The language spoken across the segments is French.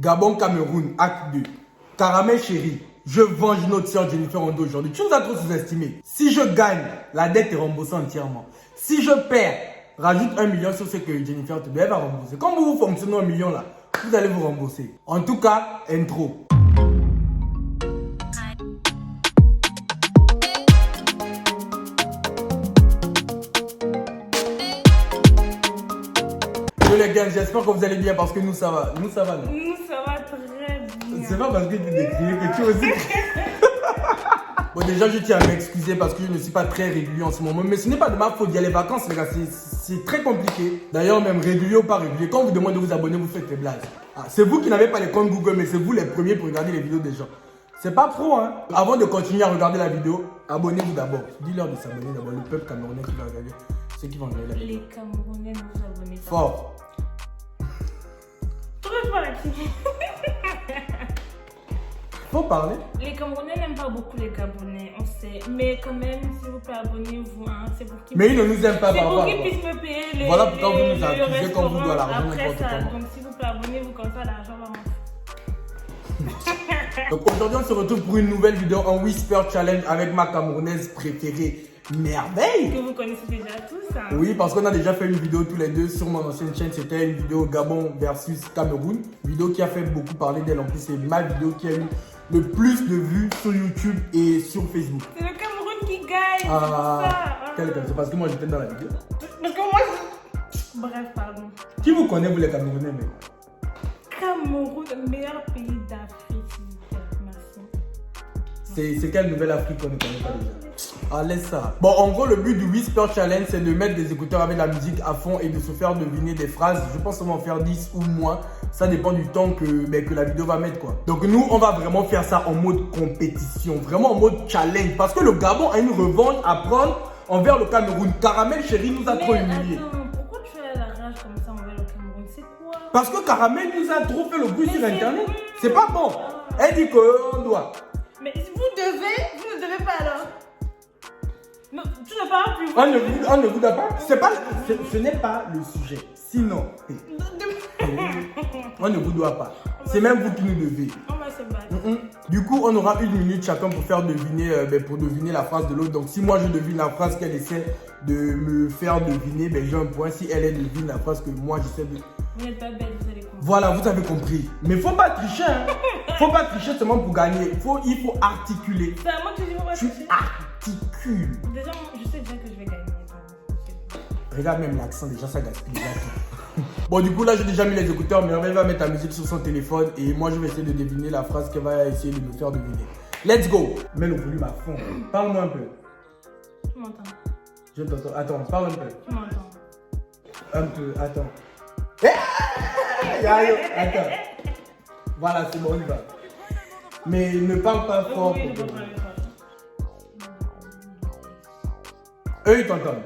Gabon-Cameroun, acte 2. Caramel chéri, je venge notre soeur Jennifer Ondo aujourd'hui. Tu nous as trop sous-estimé. Si je gagne, la dette est remboursée entièrement. Si je perds, rajoute 1 million sur ce que Jennifer te doit, elle va rembourser. Comme vous fonctionnez 1 million là, vous allez vous rembourser. En tout cas, intro. Les gars, j'espère que vous allez bien parce que nous ça va. Nous ça va, non? Nous ça va très bien. C'est pas parce que tu décrives que tu aussi. Bon, déjà, je tiens à m'excuser parce que je ne suis pas très régulier en ce moment. Mais ce n'est pas de ma faute. Il y a les vacances, les gars. C'est très compliqué. D'ailleurs, même régulier ou pas régulier, quand on vous demande de vous abonner, vous faites des blagues. Ah, c'est vous qui n'avez pas les comptes Google, mais c'est vous les premiers pour regarder les vidéos des gens. C'est pas pro, hein. Avant de continuer à regarder la vidéo, abonnez-vous d'abord. Dis-leur de s'abonner d'abord. Le peuple camerounais qui va regarder. Ceux qui vont regarder la vidéo. Les Camerounais nous abonnent. Fort. Faut parler. Les Camerounais n'aiment pas beaucoup les Gabonais, on sait. Mais quand même, s'il vous plaît, abonnez-vous. Hein. C'est pour qu'ils Mais ils ne nous aiment pas. C'est pour qu'ils puissent me payer les. Voilà pourquoi vous nous accusez comme vous doit l'argent. Après ça, donc s'il vous plaît, abonnez-vous comme ça, l'argent va rentrer. Donc aujourd'hui, on se retrouve pour une nouvelle vidéo en Whisper Challenge avec ma Camerounaise préférée, Merveille. Que vous connaissez déjà tous. Hein. Oui, parce qu'on a déjà fait une vidéo tous les deux sur mon ancienne chaîne. C'était une vidéo Gabon versus Cameroun. Vidéo qui a fait beaucoup parler d'elle. En plus, c'est ma vidéo qui a eu le plus de vues sur YouTube et sur Facebook. C'est le Cameroun qui gagne. Ah, c'est parce que moi j'étais dans la vidéo. Parce que moi. Bref, pardon. Qui vous connaît, vous les Camerounais, mais Cameroun, le meilleur pays d'Afrique, s'il vous plaît. Merci. c'est quelle nouvelle Afrique qu'on ne connaît pas déjà? Ah, laisse ça. Bon, en gros, le but du Whisper Challenge, c'est de mettre des écouteurs avec la musique à fond et de se faire deviner des phrases. Je pense qu'on va en faire 10 ou moins. Ça dépend du temps que la vidéo va mettre, quoi. Donc, nous, on va vraiment faire ça en mode compétition. Vraiment en mode challenge. Parce que le Gabon a une revanche à prendre envers le Cameroun. Caramel chéri nous a trop humiliés. Attends, pourquoi tu as la rage comme ça envers le Cameroun? C'est quoi? Parce que Caramel nous a trop fait le bruit sur Internet. C'est pas bon. Elle dit qu'on doit. Mais vous ne devez pas alors. Non, tu ne parles plus. On ne vous doit pas. Ce n'est pas le sujet. Sinon, on ne vous doit pas. C'est même vous qui nous devez. On va se battre. Du coup, on aura 1 minute chacun pour faire deviner, pour deviner la phrase de l'autre. Donc, si moi je devine la phrase qu'elle essaie de me faire deviner, j'ai un point. Si elle devine la phrase que moi j'essaie de. Vous n'êtes pas belle, vous allez comprendre. Voilà, vous avez compris. Mais faut pas tricher. Hein. Faut pas tricher seulement pour gagner. Il faut articuler. C'est à moi que tu dis, on va Tu tricher. articules. Déjà, je sais déjà que je vais gagner. Regarde même l'accent, déjà ça gaspille. Bon, du coup, là, j'ai déjà mis les écouteurs. Merveille va mettre la musique sur son téléphone. Et moi, je vais essayer de deviner la phrase qu'elle va essayer de me faire deviner. Let's go. Mets le volume à fond. Parle-moi un peu. Tu m'entends? Je t'entends. Attends, parle un peu. Tu m'entends? Un peu, attends. Attends. Voilà, c'est bon, on y va. Mais ne parle pas fort. Oui, je vais parler fort. Eux, ils t'entendent.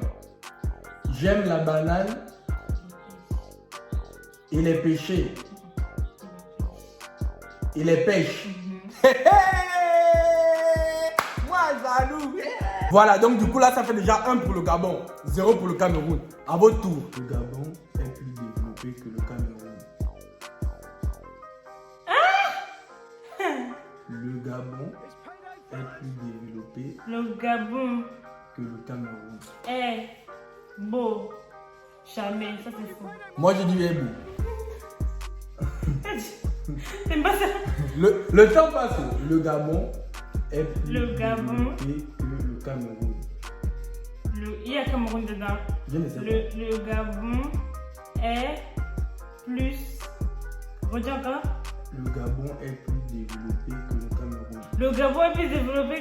J'aime la banane et les pêcher. Et les pêches. Moi, jaloux. Voilà, donc du coup, là, ça fait déjà 1 pour le Gabon, 0 pour le Cameroun. À votre tour. Le Gabon est plus développé que le Cameroun. Le Gabon est plus développé Le Gabon que le Cameroun. est beau. Jamais, ça c'est faux. Moi, je dis beau. C'est pas ça. Le temps passe. Le Gabon est plus Le Gabon. développé que le Cameroun. Il y a Cameroun dedans. Je ne sais pas. Le Gabon est plus. Redis encore. Le Gabon est plus développé que le Cameroun. Le Gabon est plus développé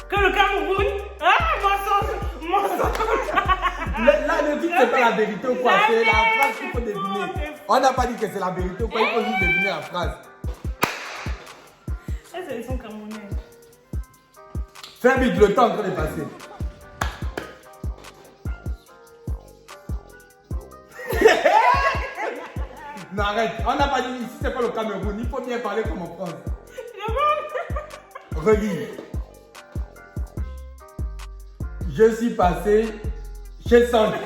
que le Cameroun. Ah, mensonge. Là, ne dites c'est pas la vérité ou quoi. C'est la phrase qu'il faut deviner. On n'a pas dit que c'est la vérité ou quoi. Il faut juste deviner la phrase. Ils sont camerounais. Fais vite, le temps est en train de passer. Non, arrête. On n'a pas dit ici, c'est pas le Cameroun. Il faut bien parler comme en France. Relis. Je suis passé chez Sandra.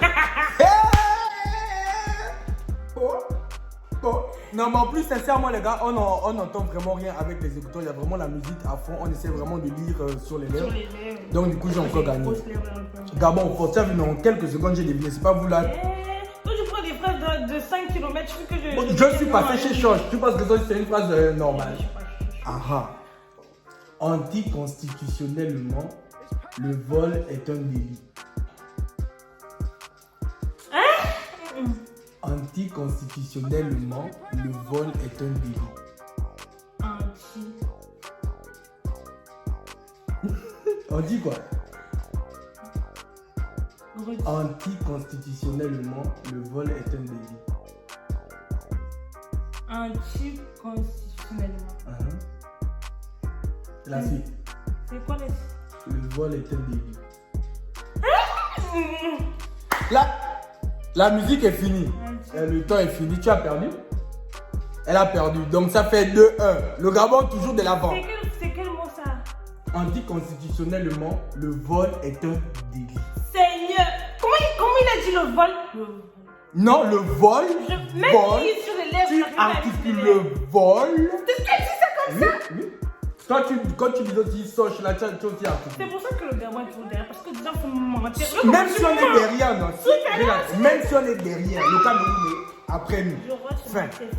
Non, mais en plus, sincèrement, les gars, on n'entend vraiment rien avec les écouteurs. Il y a vraiment la musique à fond. On essaie vraiment de lire sur les lèvres. Sur les lèvres. Donc, du coup, j'ai encore gagné. Grosses lèvres un peu. Gabon, pour ça, en quelques secondes, j'ai deviné. C'est pas vous là. Toi, tu prends des phrases de 5 km. Je suis passé chez Change. Tu penses que ça, c'est une phrase normale? Ah. Anticonstitutionnellement, le vol est un délit. Anticonstitutionnellement, le vol est un délit. On dit quoi? Anticonstitutionnellement, le vol est un délit. Anticonstitutionnellement. La suite. C'est quoi les... Le vol est un délit. La musique est finie. Le temps est fini. Tu as perdu? Elle a perdu. Donc ça fait 2-1. Le Gabon toujours de l'avant. C'est quel mot ça? Anticonstitutionnellement, le vol est un délit. Seigneur! Comment il a dit le vol? Non, le vol. Même vol. si sur les lèvres, Tu articules le vol. Est-ce que tu dis ça comme ça? Oui. Quand tu dis aussi soche, là, tu aussi articulé. C'est pour ça que le Gabon est toujours derrière. Parce que des gens font mentir. Même si on est derrière, non. Regarde, même si on est derrière, le Cameroun est après nous. Je vois, Fin. c'est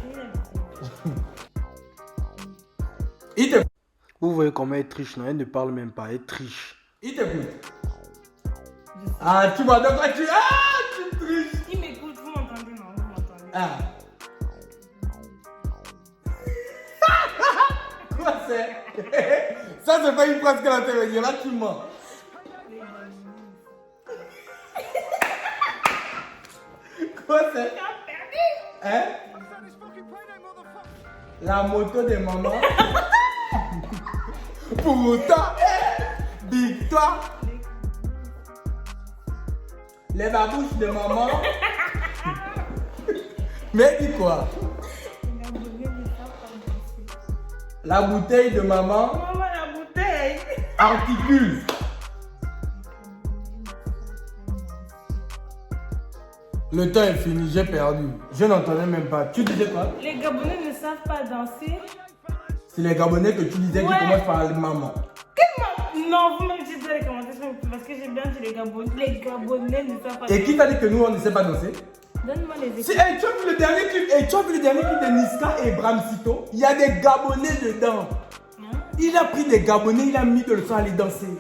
fini. Vous voyez comment elle triche, non? Elle ne parle même pas, elle triche. Il t'écoute. Ah, tu vois, donc tu triches. Il m'écoute, vous m'entendez, non? Vous m'entendez. Ah. Quoi c'est? Ça, c'est pas une phrase qu'elle a fait venir. Là, tu mens. Quoi c'est? Hein? La moto de maman. Pourtant, victoire. Les babouches de maman. Mais dis quoi? La bouteille de maman. Maman, la bouteille. Articule. Le temps est fini, j'ai perdu. Je n'entendais même pas. Tu disais quoi? Les Gabonais ne savent pas danser. C'est les Gabonais que tu disais qui commencent par le maman. Non, vous me dites dans les commentaires parce que j'ai bien dit les Gabonais. Les Gabonais ne savent pas danser. Et qui t'a dit que nous on ne sait pas danser? Donne-moi les Tu exemples. as vu le dernier clip? Tu as vu le dernier clip de Niska et Bramsito? Il y a des Gabonais dedans. Il a pris des Gabonais, il a mis de le son à aller danser.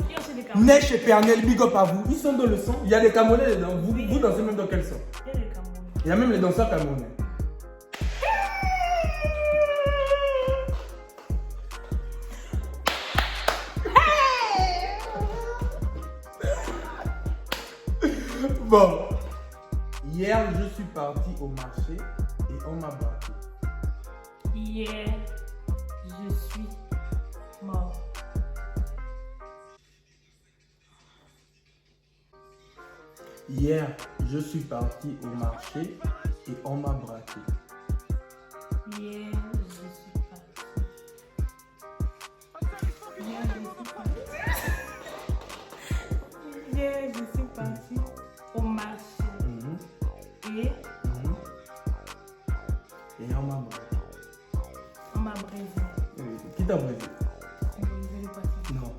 Neige et Pernel, big up à vous. Ils sont dans le son. Il y a des Camerounais dedans. Vous dansez même dans quel son? Il y a des Camerounais. Il y a même les danseurs camerounais. Bon. Hier, je suis parti au marché et on m'a braqué. Hier, je suis mort. Hier, je suis parti au marché et on m'a braqué. Hier, je suis parti. Hier, je suis parti au marché. Et on m'a braqué. On m'a brisé. Qui t'a brisé? On m'a brisé le poisson. Non.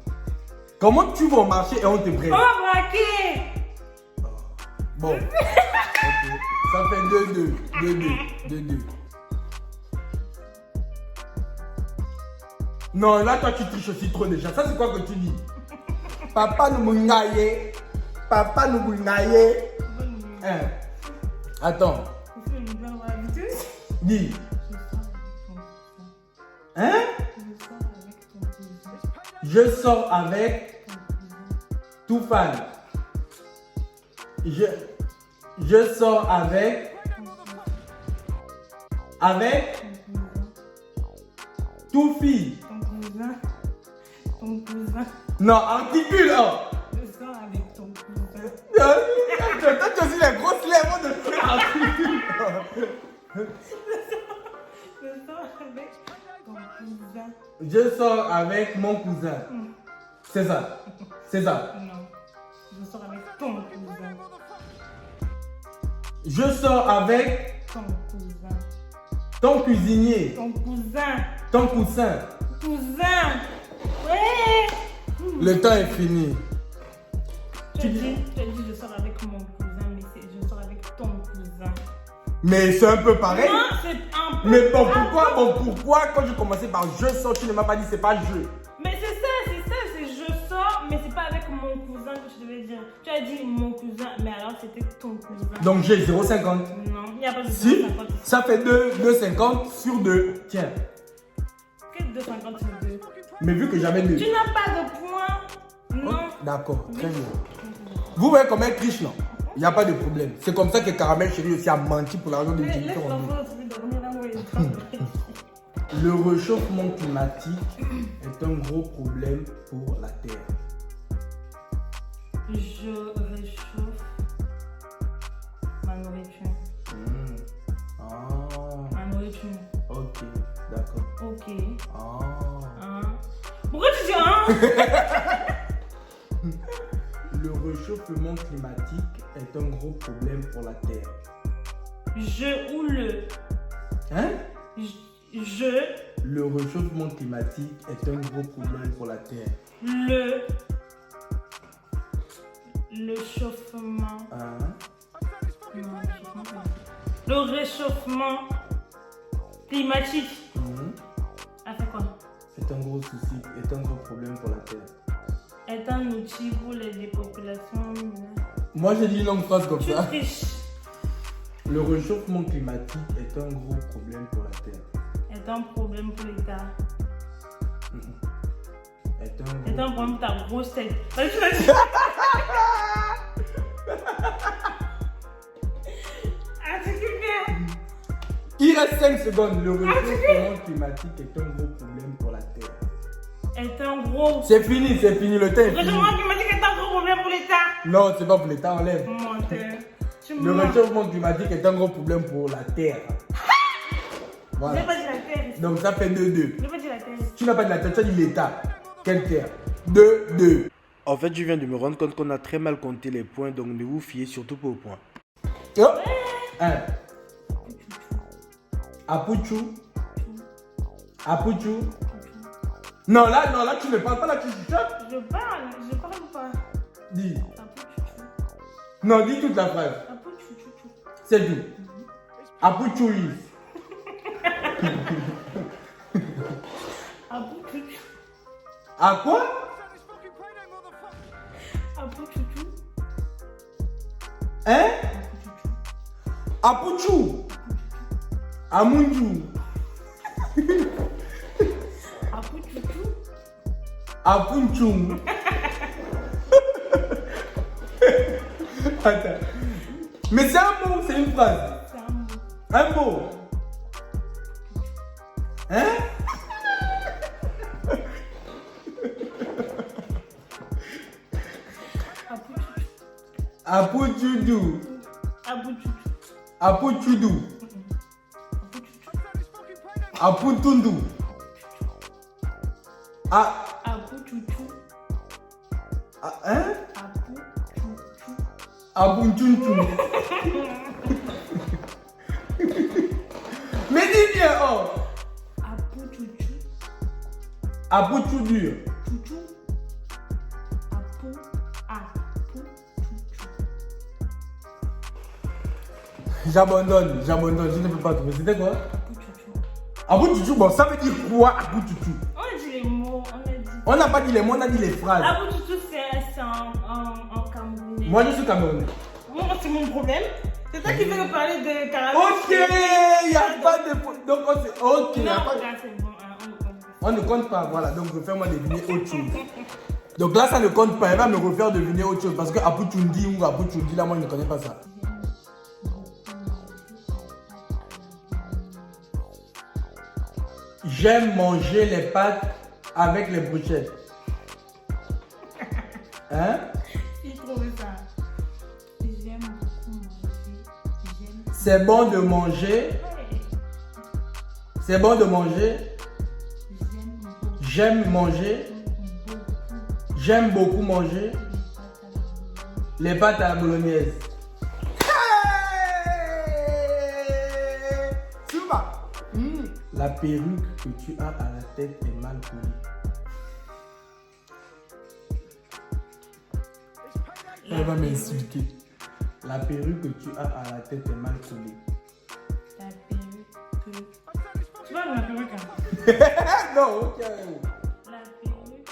Comment tu vas au marché et on te brise? On m'a braqué. Bon. Ok. Ça fait 2-2. Non, là, toi, tu triches aussi trop déjà. Ça, c'est quoi que tu dis? Papa nous mounaye. Papa nous mounaye. Hein? Attends. Dis. Hein? Je sors avec tout fan. Je sors avec tout fille. Ton cousin. Non, articule. Oh. Je sors avec ton cousin. Toi, tu as aussi les grosses lèvres de articule. Je sors avec ton cousin. Je sors avec mon cousin. C'est ça. C'est ça. Non. Je sors avec ton cousin. Je sors avec Ton cousin. Ton cuisinier. Ton cousin. Ton coussin. Cousin. Ouais. Le temps est fini. Tu as dit je sors avec mon cousin, mais je sors avec ton cousin. Mais c'est un peu pareil. Non, c'est un peu. Mais pourquoi quand je commençais par je sors, tu ne m'as pas dit c'est pas je? Mais c'est je sors, mais c'est pas avec mon cousin que je devais dire. Tu as dit mon cousin, mais alors c'était ton cousin. Donc j'ai 0,50. Non, il n'y a pas de 0,50. Si, ça fait 2,50 sur 2. Tiens. Quel 2,50 sur 2? Mais vu que j'avais 2. Tu n'as pas de points. Non. Oh, d'accord, très bien. Vous voyez comment elle triche, non? Il n'y a pas de problème. C'est comme ça que Caramel Chérie aussi a menti pour l'argent de Laisse Jennifer. l'enfant dormir là où il est. Le réchauffement climatique est un gros problème pour la Terre. Je réchauffe ma nourriture. Ah, Ma nourriture. ok, d'accord. Ok. Ah. Hein? Pourquoi tu dis hein? Le réchauffement climatique est un gros problème pour la Terre. Je ou le. Hein? Je. Le réchauffement climatique est un gros problème pour la Terre. Le chauffement. Hein? Non, le réchauffement climatique. A fait quoi? C'est un gros souci, est un gros problème pour la Terre. Est un outil pour les populations. Moi j'ai dit une longue phrase comme Tu ça. triches. Le réchauffement climatique est un gros problème pour la Terre. Est un problème pour l'État. Est un problème pour ta grosse tête. Vas-y, tu l'as dit. Ah, c'est super. Il reste 5 secondes. Le réchauffement climatique est un gros problème pour la Terre. Est un gros. C'est fini, le temps est Le fini. réchauffement climatique est un gros problème pour l'État. Non, c'est pas pour l'État, enlève. Menteur. Le réchauffement climatique est un gros problème pour la Terre. Je Voilà. n'ai pas dit la Terre. Donc ça fait 2-2. Je n'ai pas dit la Terre. Tu n'as pas dit la Terre, tu as dit l'État. Quelle Terre? 2-2. En fait, je viens de me rendre compte qu'on a très mal compté les points, donc ne vous fiez surtout pas aux points. Oh. 1. Apuchou. Apuchou. Non, là, tu ne parles pas, là, tu chuchotes. Je parle pas. Dis. Apu chouchou. Non, dis toute la phrase. Apu chouchou. C'est tout. Apuchouis. Apu chouchou. À quoi? Apu chouchou. Hein? Apuchou. Amunju. Apu chouchou. Apunchum. Attends. Mais c'est un mot, c'est une phrase. C'est un mot. Un mot. Hein? Apu chouchou. Apuchudu. Apu chouchou. Apuchudu. Aputundu. Apu chouchou. Hein? Apu chouchou. Abunchunchun. Mais dis bien, oh. Apu chouchou. Apuchudu. Chouchou. Apu chouchou. J'abandonne, je ne peux pas trouver. C'était quoi? Apu chouchou. Apuchudu, bon, ça veut dire quoi, Apuchudu? On a dit les mots, on a dit. On n'a pas dit les mots, on a dit les phrases. Apu chouchou, c'est en camerounais. Moi, je suis camerounais. Moi, c'est mon problème. C'est toi qui veux me parler de Caramel. Ok, il n'y a pas de... Donc, on sait... Ok, Non, y a pas... regarde, c'est bon, hein, on le compte. On ne compte pas, voilà. Donc, je fais moi deviner autre chose. Donc là, ça ne compte pas. Elle va me refaire deviner autre chose. Parce que Apuchundi ou Apuchundi, là, moi, je ne connais pas ça. J'aime manger les pâtes avec les brochettes. Hein? Il trouve ça. J'aime beaucoup manger. C'est bon de manger. Ouais. C'est bon de manger. J'aime J'aime manger. beaucoup J'aime beaucoup manger les pâtes à la bolognaise. Hey! Suba! La perruque que tu as à la tête est mal collée. Elle va m'insulter. La perruque que tu as à la tête est mal collée. La perruque que... Tu vois la perruque hein? Non, ok. La perruque que...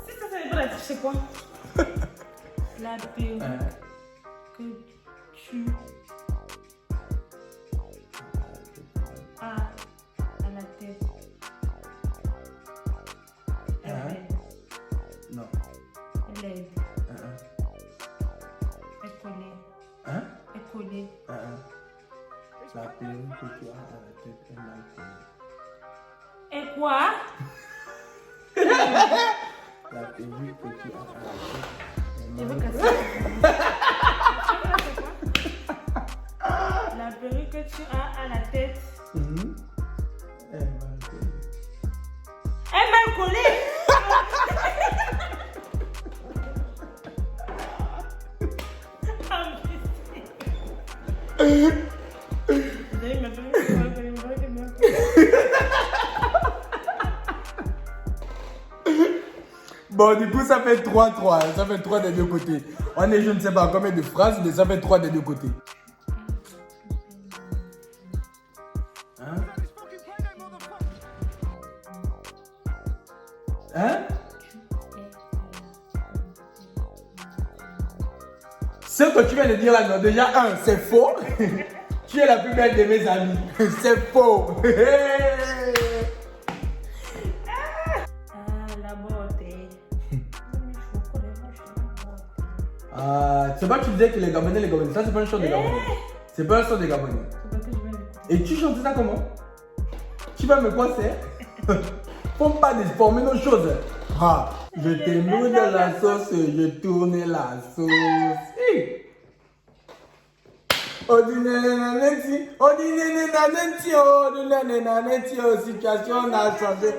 Si ça savait pas la triche, c'est quoi? La perruque que tu as à la tête. Elle est. Non. Elle est. Elle est collée. Hein? Elle est collée. La perruque que tu as à la tête est mal collée. Et quoi? La perruque que tu as à la tête est Je veux mal casser. La perruque que tu as à la tête collée. Elle est mal collée. est mal collée. Vous avez ma perruque est mal collée, ma perruque est mal collée. Bon, du coup, ça fait 3-3. Ça fait 3 des deux côtés. On est, je ne sais pas combien de phrases, mais ça fait 3 des deux côtés. Hein? Hein? Ce que tu viens de dire là, non, déjà, c'est faux. Tu es la plus belle de mes amis. C'est faux. La beauté. C'est pas que tu disais que les Gabonais, ça c'est pas un chant des Gabonais. C'est pas un chant des Gabonais. C'est pas que je viens d'écouter. Et tu chantes ça comment? Tu vas me quoi c'est? Faut pas déformer nos choses. Ah, je t'ai mis dans la sauce, je tourne la sauce. Hey. Situation n'a changé.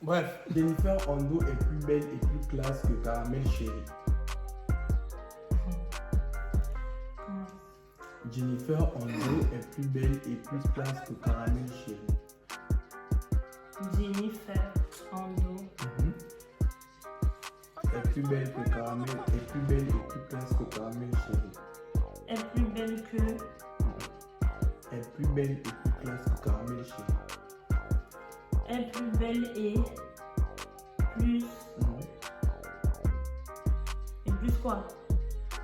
Bref, Jennifer Ondo est plus belle et plus classe que Caramel Chérie. Jennifer Ondo est plus belle et plus classe que Caramel Chérie. Jennifer Ondo. Est plus belle que Caramel, est plus belle et plus classe que Caramel Chérie. Est plus belle que... Est plus belle et plus classe que Caramel Chérie. Est plus belle et plus... Et plus quoi?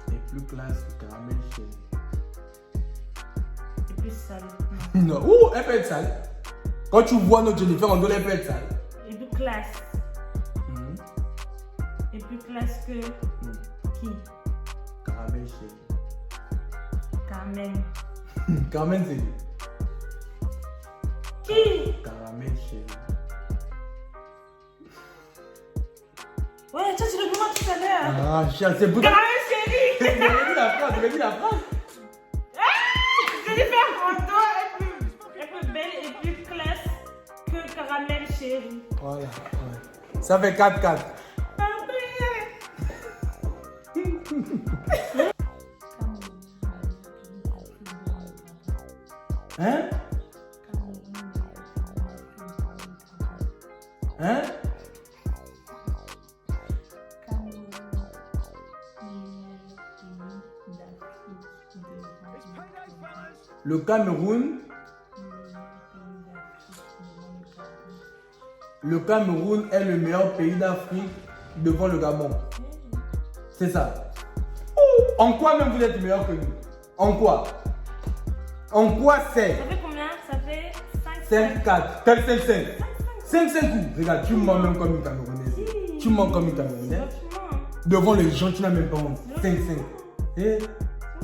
Est plus classe que Caramel Chérie. Et plus sale. Non, ouh, elle peut être sale. Quand tu vois notre Jennifer Ondo, elle peut être sale. Et plus classe. Et plus classe que... Qui? Caramel Chérie. Carmen. Carmen, c'est lui. Qui? Caramel Chérie. Ouais, toi tu le vois tout à l'heure. Ah, chien, c'est pour ça. Carmen chérie. J'avais dit la phrase, j'avais dit la phrase. Jennifer Ondo est plus belle et plus classe que Caramel chérie. Voilà, ouais. Ça fait 4-4. Hein? Hein? Le Cameroun. Le Cameroun est le meilleur pays d'Afrique devant le Gabon. C'est ça. Oh, en quoi même vous êtes meilleur que nous? En quoi? En quoi c'est? Ça fait combien? Ça fait 5-4. Quel 5-5? 5-5 où? Regarde, tu mens même comme une Camerounaise. Tu mens comme une Camerounaise. Devant les gens, tu n'as même pas honte. 5-5. Eh?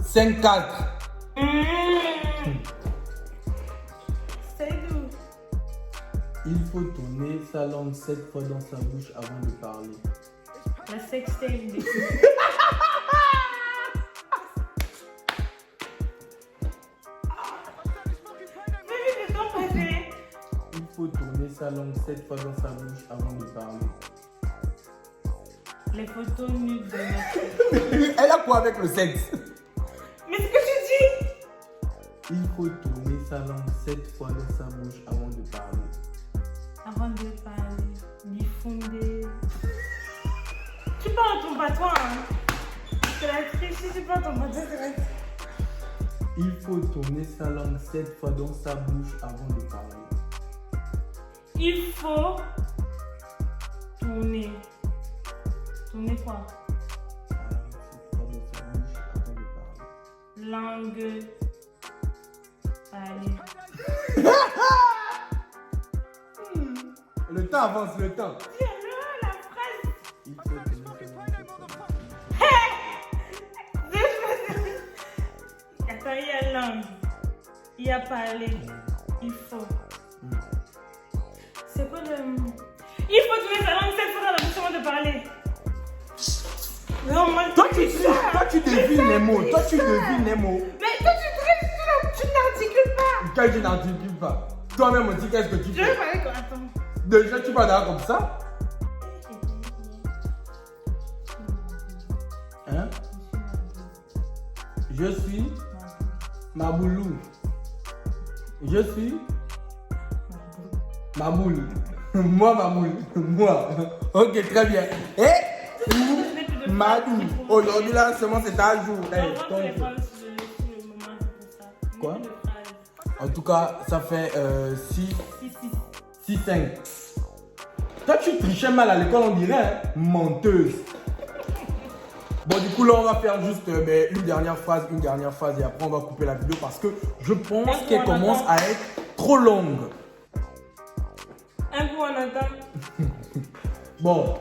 5-4. C'est doux. Il faut tourner sa langue 7 fois dans sa bouche avant de parler. La sextape des sa langue 7 fois dans sa bouche avant de parler. Les photos nues de notre... Elle a quoi avec le sexe? Mais ce que tu dis! Il faut tourner sa langue 7 fois dans sa bouche avant de parler. Avant de parler, d'y fonder. Tu parles ton patois, hein? C'est la triche, tu parles ton patois, c'est la triche. Il faut tourner sa langue 7 fois dans sa bouche avant de parler. Il faut tourner. Tourner quoi? Sa langue 7 fois dans sa bouche avant de parler. Langue. Parler. Le temps avance, le temps. Dis-le, la phrase. Il faut tourner sa langue 7 fois dans sa bouche. Attends, il y a langue. Il y a parler. Il faut. C'est quoi le... Il faut tourner sa langue 7 fois dans la bouche avant de parler. Non, moi, Toi, tu devines les mots. Toi, tu devines les mots. Mais toi, tu n'articules pas. Quand tu n'articules pas. Toi-même aussi, qu'est-ce que tu Je vais fais? parler comme... Attends. Déjà, tu parles d'ailleurs comme ça? Hein? Je suis Maboulou. Je suis Maboul. Moi, Maboul. Moi. Ok, très bien. Et Madou. Aujourd'hui, là, seulement c'est à jour. Quoi? En tout cas, ça fait 6-5. Toi, tu trichais mal à l'école, on dirait, hein? Menteuse. Bon, du coup, là, on va faire juste une dernière phrase, et après, on va couper la vidéo parce que je pense qu'elle commence à être trop longue. Un coup, on attend. Bon,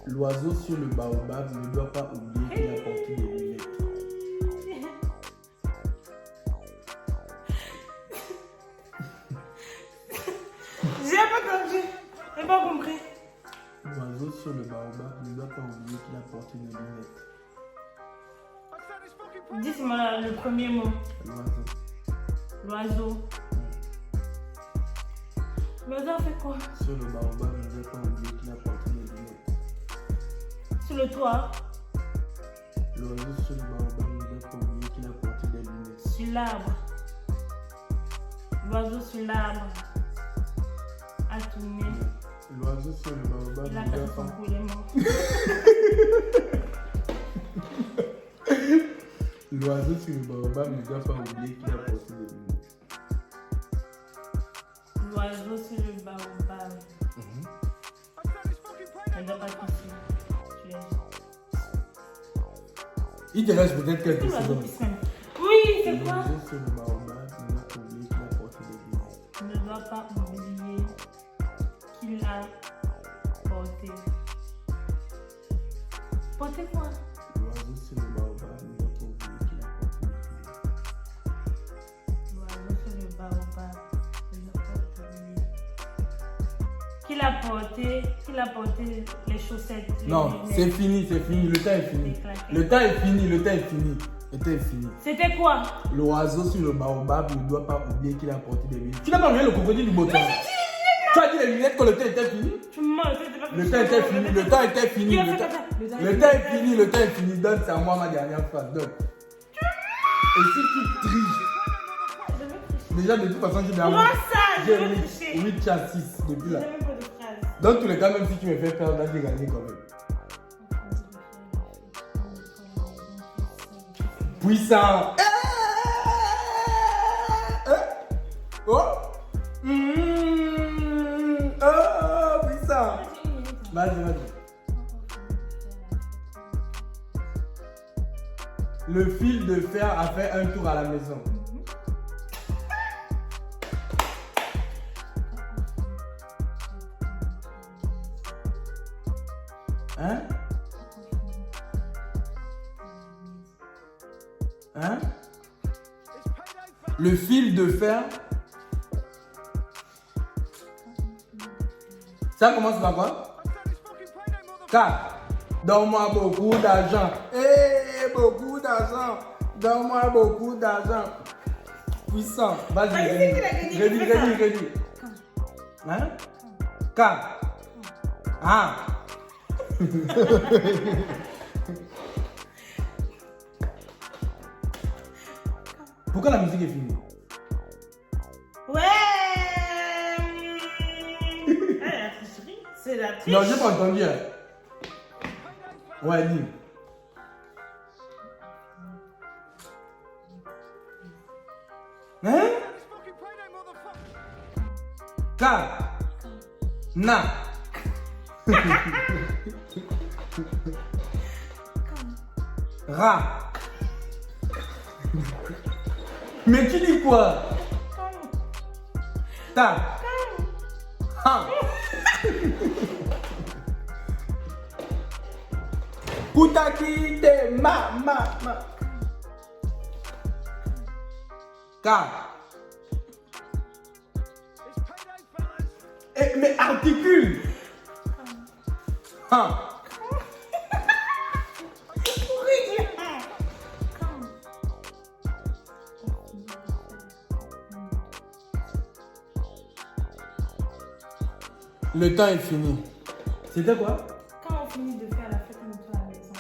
l'oiseau sur le baobab ne doit pas oublier qu'il a porté des lunettes. J'ai pas compris. L'oiseau sur le baobab ne doit pas oublier qu'il a porté des lunettes. Dis-moi le premier mot. L'oiseau. L'oiseau. L'oiseau fait quoi? Sur le baobab ne doit pas oublier qu'il a porté des lunettes. Sur le toit. L'oiseau sur le baobab ne doit pas oublier qu'il a porté des lunettes. Sur l'arbre. L'oiseau sur l'arbre. A tourné. L'oiseau sur le baobab Il a ne fait doit son pas... coup, il est mort. L'oiseau sur le baobab ne doit pas oublier qu'il a porté des lunettes. L'oiseau sur le baobab. Il doit pas pisser. Il te reste peut-être quelques C'est l'oiseau secondes. qui sème. Oui, c'est quoi? L'oiseau sur le baobab ne doit pas oublier qu'il a porté des lunettes. Ne doit pas oublier qu'il a porté. Porté quoi? L'oiseau sur le baobab ne doit pas oublier qu'il a porté des lunettes. L'oiseau sur le baobab. Ne doit pas oublier qu'il a porté les chaussettes. Non, c'est fini, le temps est fini. Le temps est fini. C'était quoi? L'oiseau sur le baobab ne doit pas oublier qu'il a porté des lunettes. Tu n'as pas oublié le crocodile du beau temps. Tu as dit les lunettes quand le temps était fini. Tu mens, c'était pas Le temps était fini, le temps était fini. Il a Le fait temps comme ça. le temps est fini. Donne, c'est à moi ma dernière phrase. Donne. Et si tu triches, déjà de toute façon, j'ai bien. Comment ça? Je vais tricher. 8 à 6 depuis là. J'ai même pas de phrase. Dans tous les cas, même si tu me fais perdre, là, j'ai gagné quand même. Puissant. Oh. Oh, puissant. Vas-y. Le fil de fer a fait un tour à la maison. Hein? Le fil de fer. Ça commence par quoi? 4. Donne-moi beaucoup d'argent. Beaucoup d'argent. Donne-moi beaucoup d'argent. Puissant. Vas-y, redis. Hein? K. Ah. Pourquoi la musique est finie? Ouais. Ah, la tricherie. C'est la triche. Non, j'ai pas entendu. Hein. Ouais, dis. Hein? K. Na. Ra. Mais tu dis quoi? Ta. Ha. Kutaki de ma. K. Eh, mais articule. Ha. Le temps est fini. C'était quoi? Quand on finit de faire la fête, on nettoie la maison.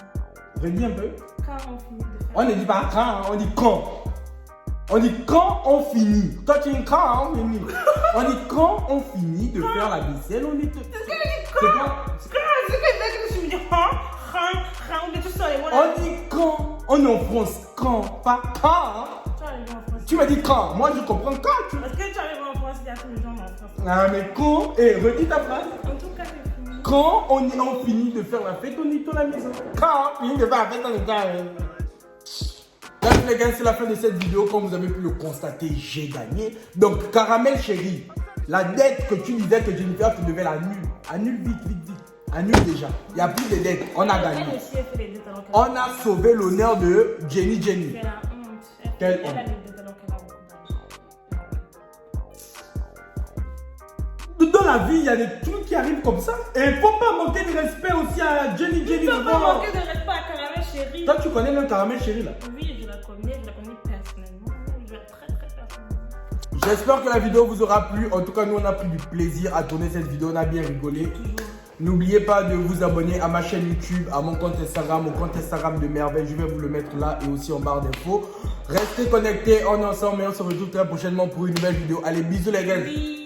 Redis un peu. Quand on finit de faire. On ne dit pas quand, hein, on dit quand. On dit quand on finit. Toi tu dis quand hein, on finit. On dit quand on finit de faire la vaisselle, on dit. Est-ce que je dis quand? C'est que je me dis ou bien tu sors les mots là. On dit quand. On est en France. Quand, pas quand. Hein. Tu arrives en France. Tu m'as dit quand. Moi je comprends quand. Tu... Parce que tu arrives en France, il y a tous les gens en France. Ah mais quand. Eh, redis ta phrase. En tout cas, c'est fini. Quand on finit de faire la fête, on nettoie la maison. Quand on finit de faire la fête, on nettoie la maison. Bref les gars, c'est la fin de cette vidéo. Comme vous avez pu le constater, j'ai gagné. Donc Caramel chérie, la dette que tu disais que Jennifer, tu devais l'annuler. Annule vite. Annule déjà. Il n'y a plus de dette. On a gagné. Elle aussi, elle fait les dettes alors qu'elle On a sauvé l'honneur de Jenny. Elle a honte. Quelle Elle a honte. les dettes alors qu'elle a beaucoup d'argent. Dans la vie, il y a des trucs qui arrivent comme ça. Et il ne faut pas manquer de respect aussi à Jenny. Il ne faut pas manquer de respect à Caramel chérie. Toi, tu connais même Caramel chérie là. Oui, je la connais personnellement. Je la très personnellement. J'espère que la vidéo vous aura plu. En tout cas, nous, on a pris du plaisir à tourner cette vidéo. On a bien rigolé. N'oubliez pas de vous abonner à ma chaîne YouTube, à mon compte Instagram, au compte Instagram de Merveille. Je vais vous le mettre là et aussi en barre d'infos. Restez connectés, on est ensemble et on se retrouve très prochainement pour une nouvelle vidéo. Allez, bisous les gars. Oui.